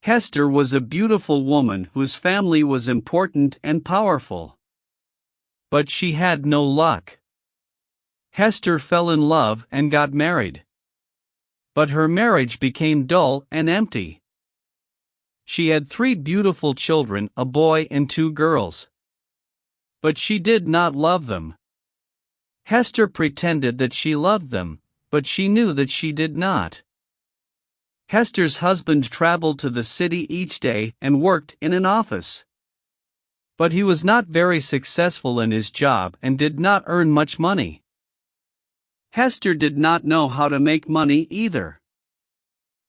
Hester was a beautiful woman whose family was important and powerful. But she had no luck. Hester fell in love and got married. But her marriage became dull and empty. She had 3 beautiful children, a boy and 2 girls. But she did not love them. Hester pretended that she loved them, but she knew that she did not. Hester's husband traveled to the city each day and worked in an office. But he was not very successful in his job and did not earn much money. Hester did not know how to make money either.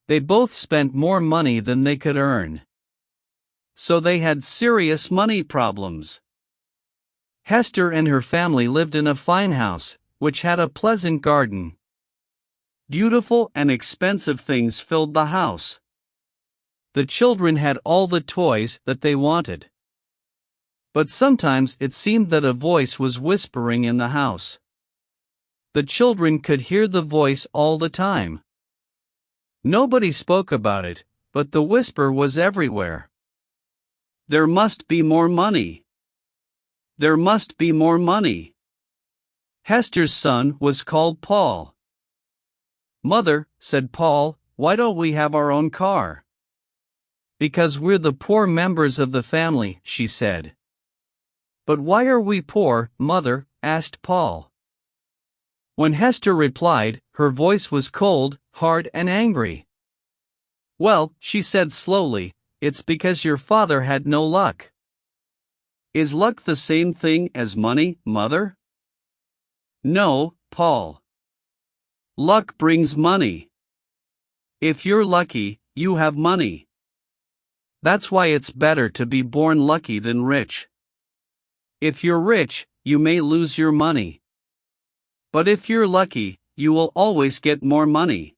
They both spent more money than they could earn. So they had serious money problems. Hester and her family lived in a fine house, which had a pleasant garden. Beautiful and expensive things filled the house. The children had all the toys that they wanted. But sometimes it seemed that a voice was whispering in the house. The children could hear the voice all the time. Nobody spoke about it, but the whisper was everywhere. There must be more money. There must be more money. Hester's son was called Paul. "Mother," said Paul, "why don't we have our own car?" "Because we're the poor members of the family," she said. "But why are we poor, Mother?" asked Paul. When Hester replied, her voice was cold, hard and angry. "Well," she said slowly, "it's because your father had no luck." "Is luck the same thing as money, Mother?" "No, Paul. Luck brings money. If you're lucky, you have money. That's why it's better to be born lucky than rich. If you're rich, you may lose your money. But if you're lucky, you will always get more money."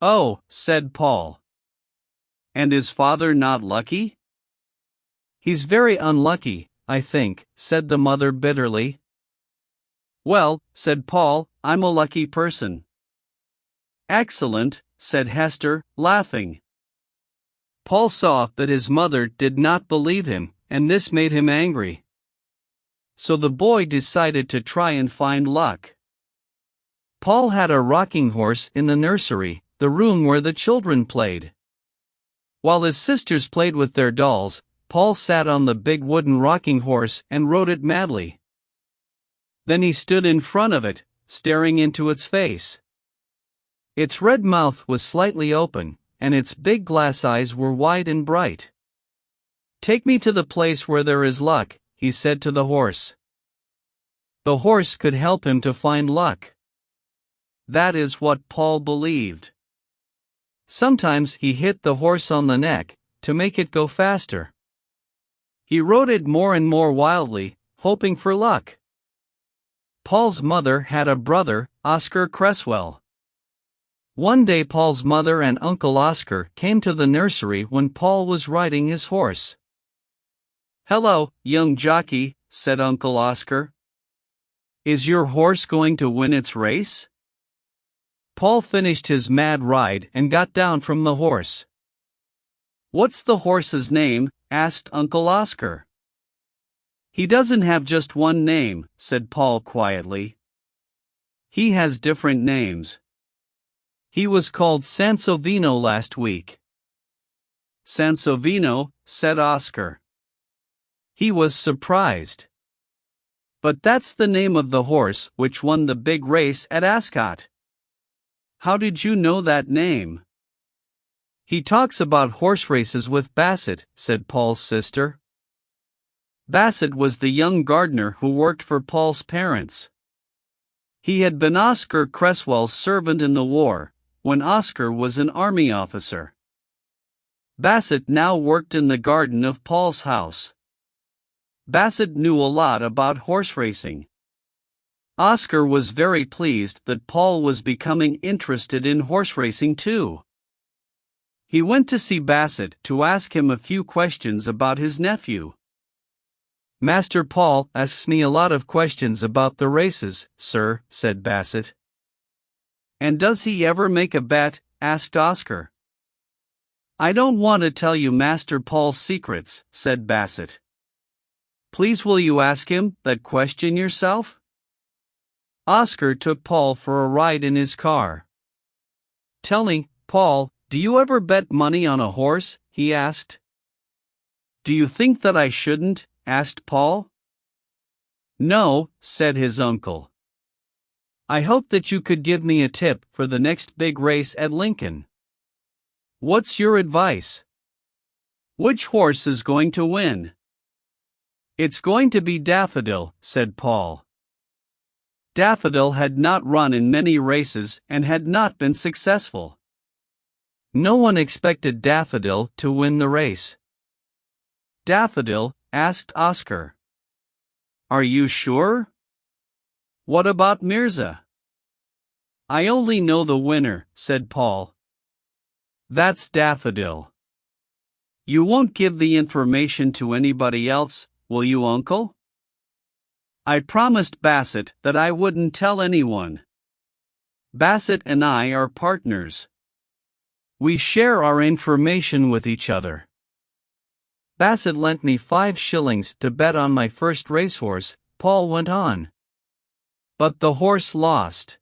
"Oh," said Paul. "And is father not lucky?" "He's very unlucky, I think," said the mother bitterly. "Well," said Paul, "I'm a lucky person." "Excellent," said Hester, laughing. Paul saw that his mother did not believe him, and this made him angry. So the boy decided to try and find luck. Paul had a rocking horse in the nursery, the room where the children played. While his sisters played with their dolls, Paul sat on the big wooden rocking horse and rode it madly. Then he stood in front of it, staring into its face. Its red mouth was slightly open, and its big glass eyes were wide and bright. "Take me to the place where there is luck," he said to the horse. The horse could help him to find luck. That is what Paul believed. Sometimes he hit the horse on the neck, to make it go faster. He rode it more and more wildly, hoping for luck. Paul's mother had a brother, Oscar Cresswell. One day Paul's mother and Uncle Oscar came to the nursery when Paul was riding his horse. "Hello, young jockey," said Uncle Oscar. "Is your horse going to win its race?" Paul finished his mad ride and got down from the horse. "What's the horse's name?" asked Uncle Oscar. "He doesn't have just one name," said Paul quietly. "He has different names. He was called Sansovino last week." "Sansovino," said Oscar. He was surprised. "But that's the name of the horse which won the big race at Ascot." "How did you know that name?" "He talks about horse races with Bassett," said Paul's sister. Bassett was the young gardener who worked for Paul's parents. He had been Oscar Cresswell's servant in the war, when Oscar was an army officer. Bassett now worked in the garden of Paul's house. Bassett knew a lot about horse racing. Oscar was very pleased that Paul was becoming interested in horse racing too. He went to see Bassett to ask him a few questions about his nephew. "Master Paul asks me a lot of questions about the races, sir," said Bassett. "And does he ever make a bet?" asked Oscar. I don't want to tell you Master Paul's secrets, said Bassett. Please will you ask him that question yourself? Oscar took Paul for a ride in his car. Tell me, Paul, do you ever bet money on a horse? He asked. Do you think that I shouldn't? Asked Paul. No, said his uncle. I hope that you could give me a tip for the next big race at Lincoln. What's your advice? Which horse is going to win? It's going to be Daffodil, said Paul. Daffodil had not run in many races and had not been successful. No one expected Daffodil to win the race. Daffodil, asked Oscar. Are you sure? What about Mirza? I only know the winner, said Paul. That's Daffodil. You won't give the information to anybody else, will you, Uncle? I promised Bassett that I wouldn't tell anyone. Bassett and I are partners. We share our information with each other. Bassett lent me 5 shillings to bet on my first racehorse, Paul went on. But the horse lost.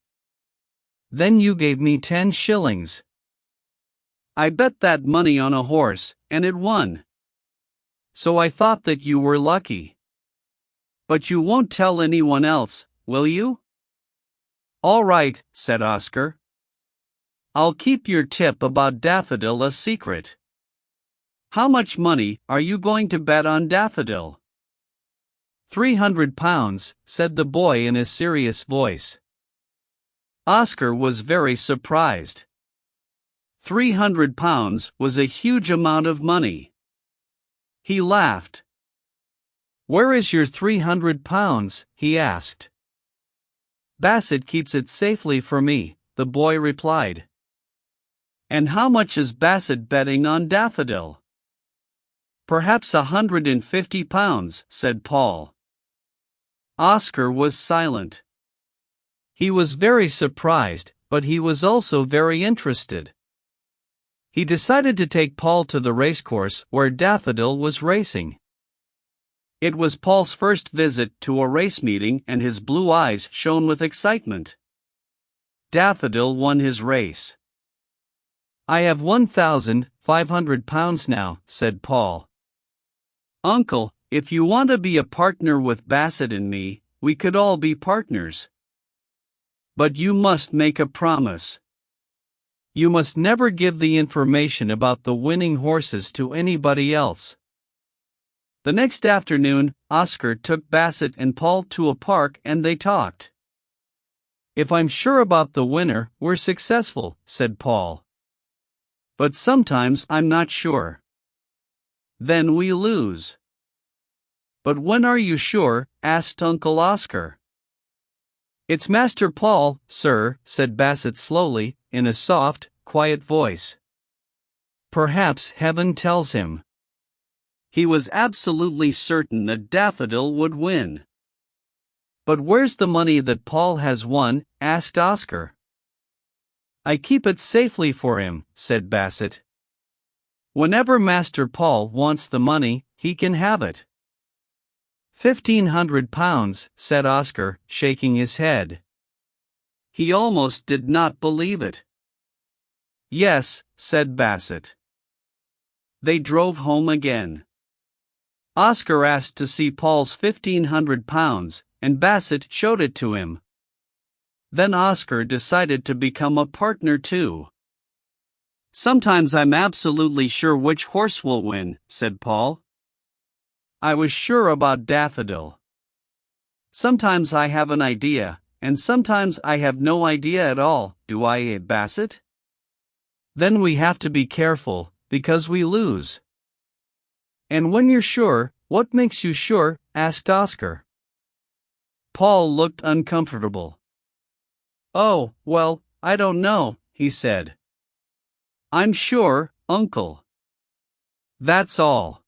Then you gave me 10 shillings. I bet that money on a horse, and it won. So I thought that you were lucky. But you won't tell anyone else, will you? All right, said Oscar. I'll keep your tip about Daffodil a secret. How much money are you going to bet on Daffodil? 300 pounds, said the boy in a serious voice. Oscar was very surprised. 300 pounds was a huge amount of money. He laughed. Where is your 300 pounds? He asked. Bassett keeps it safely for me, the boy replied. And how much is Bassett betting on Daffodil? Perhaps 150 pounds, said Paul. Oscar was silent. He was very surprised, but he was also very interested. He decided to take Paul to the racecourse where Daffodil was racing. It was Paul's first visit to a race meeting and his blue eyes shone with excitement. Daffodil won his race. I have 1,500 pounds now, said Paul. Uncle, if you want to be a partner with Bassett and me, we could all be partners. But you must make a promise. You must never give the information about the winning horses to anybody else. The next afternoon, Oscar took Bassett and Paul to a park and they talked. If I'm sure about the winner, we're successful, said Paul. But sometimes I'm not sure. Then we lose. But when are you sure? Asked Uncle Oscar. It's Master Paul, sir, said Bassett slowly, in a soft, quiet voice. Perhaps heaven tells him. He was absolutely certain that Daffodil would win. But where's the money that Paul has won? Asked Oscar. I keep it safely for him, said Bassett. Whenever Master Paul wants the money, he can have it. 1,500 pounds, said Oscar, shaking his head. He almost did not believe it. Yes, said Bassett. They drove home again. Oscar asked to see Paul's 1,500 pounds, and Bassett showed it to him. Then Oscar decided to become a partner too. Sometimes I'm absolutely sure which horse will win, said Paul. I was sure about Daffodil. Sometimes I have an idea, and sometimes I have no idea at all, do I, Bassett? Then we have to be careful, because we lose. And when you're sure, what makes you sure? Asked Oscar. Paul looked uncomfortable. Oh, well, I don't know, he said. I'm sure, Uncle. That's all.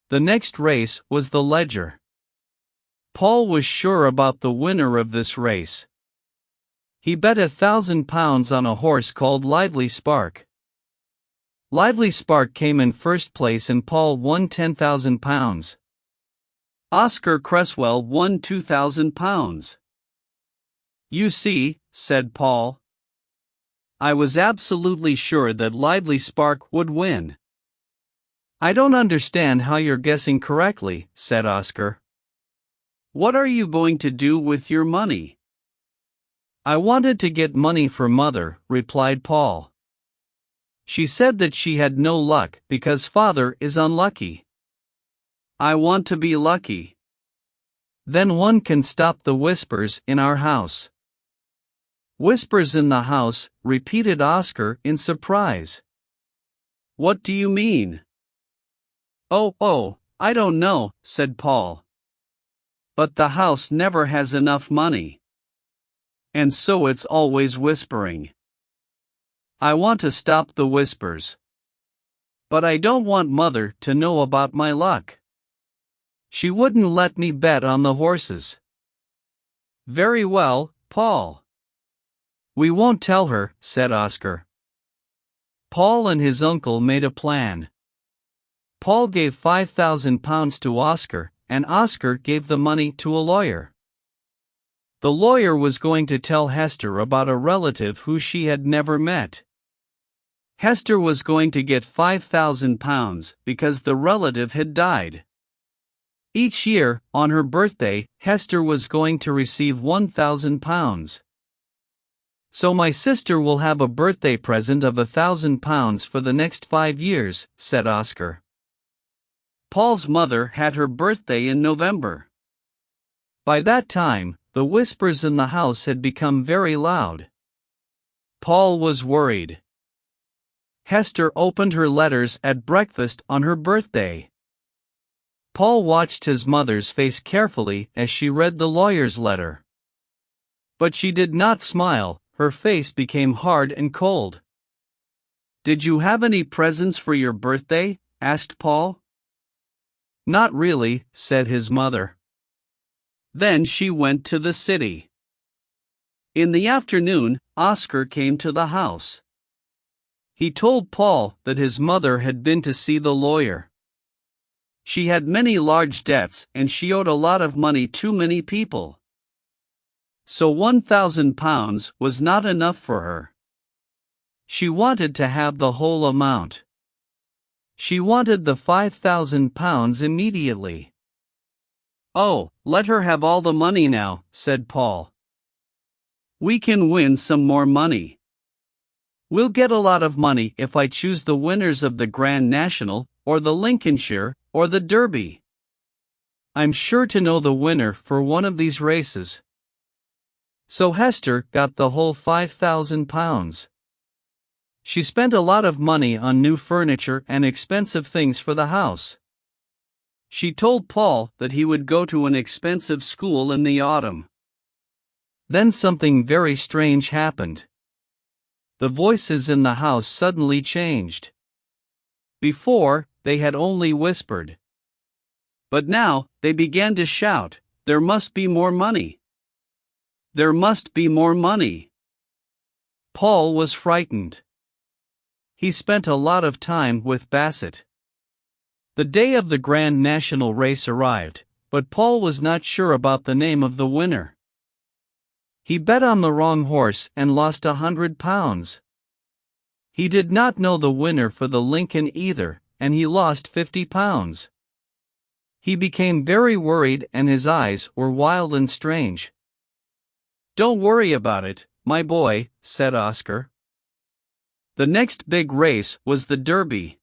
The next race was the Ledger. Paul was sure about the winner of this race. He bet 1,000 pounds on a horse called Lively Spark. Lively Spark came in first place and Paul won £10,000. Oscar Cresswell won £2,000. You see, said Paul. I was absolutely sure that Lively Spark would win. I don't understand how you're guessing correctly, said Oscar. What are you going to do with your money? I wanted to get money for Mother, replied Paul. She said that she had no luck because Father is unlucky. I want to be lucky. Then one can stop the whispers in our house. Whispers in the house, repeated Oscar in surprise. What do you mean? Oh, I don't know, said Paul. But the house never has enough money. And so it's always whispering. I want to stop the whispers. But I don't want Mother to know about my luck. She wouldn't let me bet on the horses. Very well, Paul. We won't tell her, said Oscar. Paul and his uncle made a plan. Paul gave £5,000 to Oscar, and Oscar gave the money to a lawyer. The lawyer was going to tell Hester about a relative who she had never met. Hester was going to get £5,000 because the relative had died. Each year, on her birthday, Hester was going to receive £1,000. So my sister will have a birthday present of £1,000 for the next 5 years, said Oscar. Paul's mother had her birthday in November. By that time, the whispers in the house had become very loud. Paul was worried. Hester opened her letters at breakfast on her birthday. Paul watched his mother's face carefully as she read the lawyer's letter. But she did not smile. Her face became hard and cold. Did you have any presents for your birthday? Asked Paul. Not really, said his mother. Then she went to the city. In the afternoon, Oscar came to the house. He told Paul that his mother had been to see the lawyer. She had many large debts and she owed a lot of money to many people. So £1,000 was not enough for her. She wanted to have the whole amount. She wanted the £5,000 immediately. Oh, let her have all the money now, said Paul. We can win some more money. We'll get a lot of money if I choose the winners of the Grand National, or the Lincolnshire, or the Derby. I'm sure to know the winner for one of these races. So Hester got the whole £5,000. She spent a lot of money on new furniture and expensive things for the house. She told Paul that he would go to an expensive school in the autumn. Then something very strange happened. The voices in the house suddenly changed. Before, they had only whispered. But now, they began to shout, "There must be more money! There must be more money!" Paul was frightened. He spent a lot of time with Bassett. The day of the Grand National race arrived, but Paul was not sure about the name of the winner. He bet on the wrong horse and lost £100. He did not know the winner for the Lincoln either, and he lost £50. He became very worried and his eyes were wild and strange. "Don't worry about it, my boy," said Oscar. The next big race was the Derby.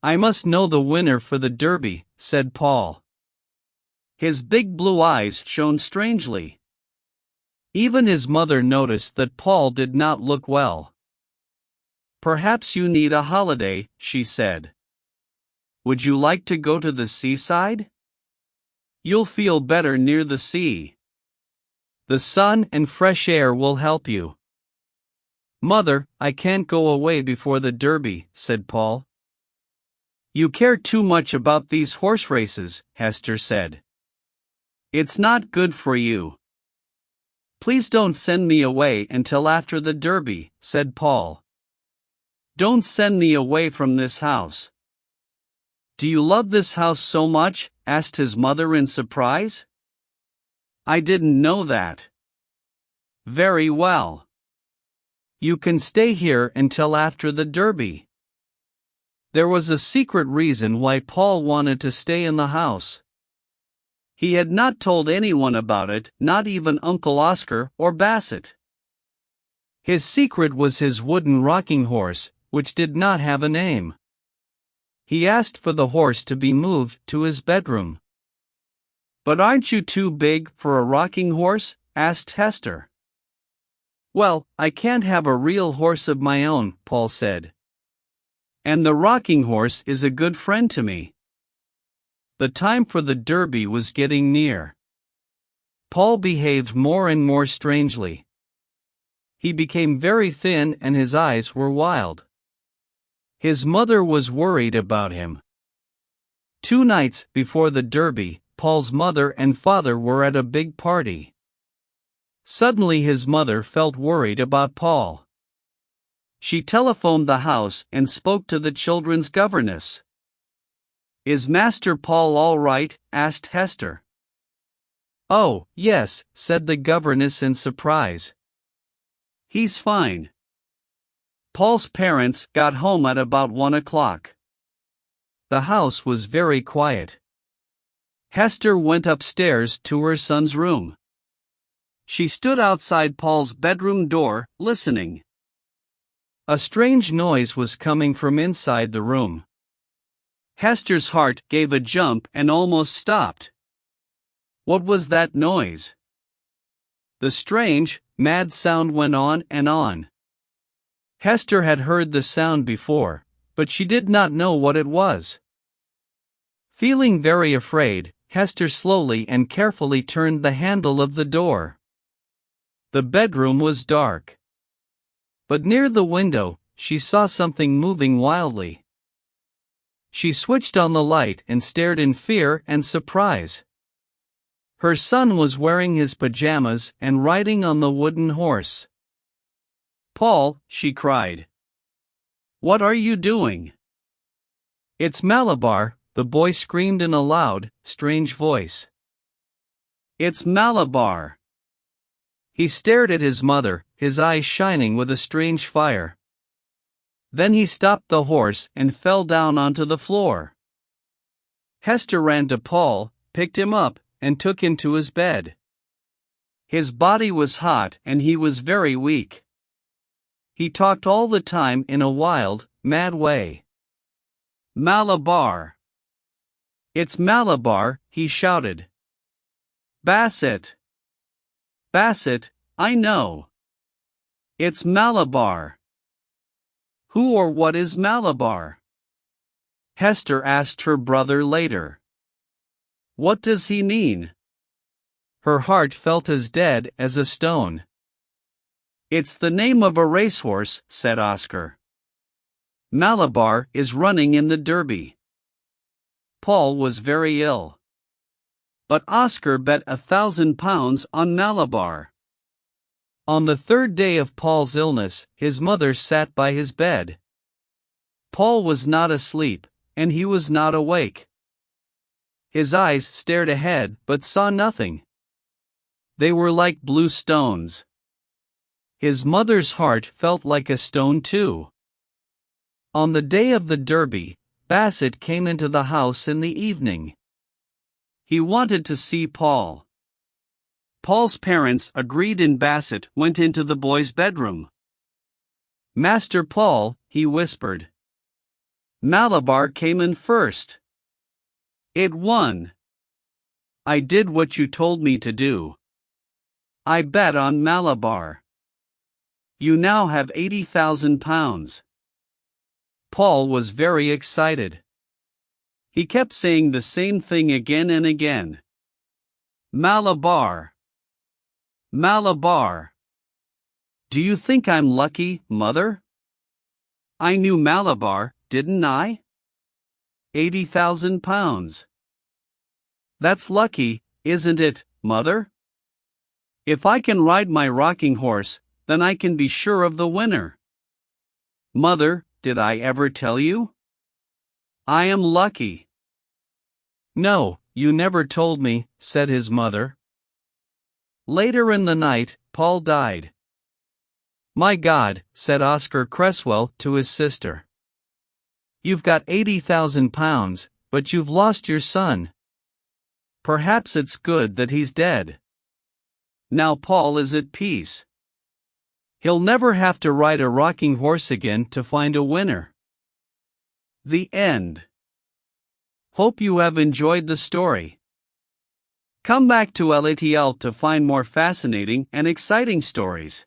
"I must know the winner for the Derby," said Paul. His big blue eyes shone strangely. Even his mother noticed that Paul did not look well. "Perhaps you need a holiday," she said. "Would you like to go to the seaside? You'll feel better near the sea. The sun and fresh air will help you." "Mother, I can't go away before the Derby," said Paul. "You care too much about these horse races," Hester said. "It's not good for you." "Please don't send me away until after the Derby," said Paul. Don't send me away from this house." "Do you love this house so much?" asked his mother in surprise. "I didn't know that." "Very well. You can stay here until after the Derby." There was a secret reason why Paul wanted to stay in the house. He had not told anyone about it, not even Uncle Oscar or Bassett. His secret was his wooden rocking horse, which did not have a name. He asked for the horse to be moved to his bedroom. "But aren't you too big for a rocking horse?" asked Hester. "Well, I can't have a real horse of my own," Paul said. "And the rocking horse is a good friend to me." The time for the Derby was getting near. Paul behaved more and more strangely. He became very thin and his eyes were wild. His mother was worried about him. 2 nights before the Derby, Paul's mother and father were at a big party. Suddenly his mother felt worried about Paul. She telephoned the house and spoke to the children's governess. "Is Master Paul all right?" asked Hester. "Oh, yes," said the governess in surprise. "He's fine." Paul's parents got home at about 1 o'clock. The house was very quiet. Hester went upstairs to her son's room. She stood outside Paul's bedroom door, listening. A strange noise was coming from inside the room. Hester's heart gave a jump and almost stopped. What was that noise? The strange, mad sound went on and on. Hester had heard the sound before, but she did not know what it was. Feeling very afraid, Hester slowly and carefully turned the handle of the door. The bedroom was dark. But near the window, she saw something moving wildly. She switched on the light and stared in fear and surprise. Her son was wearing his pajamas and riding on the wooden horse. "Paul," she cried. "What are you doing?" "It's Malabar," the boy screamed in a loud, strange voice. "It's Malabar." He stared at his mother, his eyes shining with a strange fire. Then he stopped the horse and fell down onto the floor. Hester ran to Paul, picked him up, and took him to his bed. His body was hot and he was very weak. He talked all the time in a wild, mad way. "Malabar! It's Malabar," he shouted. "Bassett! Bassett, I know. It's Malabar." "Who or what is Malabar?" Hester asked her brother later. "What does he mean?" Her heart felt as dead as a stone. "It's the name of a racehorse," said Oscar. "Malabar is running in the Derby." Paul was very ill. But Oscar bet £1,000 on Malabar. On the 3rd day of Paul's illness, his mother sat by his bed. Paul was not asleep, and he was not awake. His eyes stared ahead but saw nothing. They were like blue stones. His mother's heart felt like a stone too. On the day of the Derby, Bassett came into the house in the evening. He wanted to see Paul. Paul's parents agreed and Bassett went into the boy's bedroom. "Master Paul," he whispered. "Malabar came in first. It won. I did what you told me to do. I bet on Malabar. You now have £80,000. Paul was very excited. He kept saying the same thing again and again. "Malabar! Malabar! Do you think I'm lucky, Mother? I knew Malabar, didn't I? £80,000. That's lucky, isn't it, Mother? If I can ride my rocking horse, then I can be sure of the winner. Mother, Did I ever tell you? I am lucky. No, you never told me, said his mother. Later in the night, Paul died. My God, said Oscar Cresswell to his sister. You've got £80,000, but you've lost your son. Perhaps it's good that he's dead. Now Paul is at peace. He'll never have to ride a rocking horse again to find a winner. The end. Hope you have enjoyed the story. Come back to LATL to find more fascinating and exciting stories.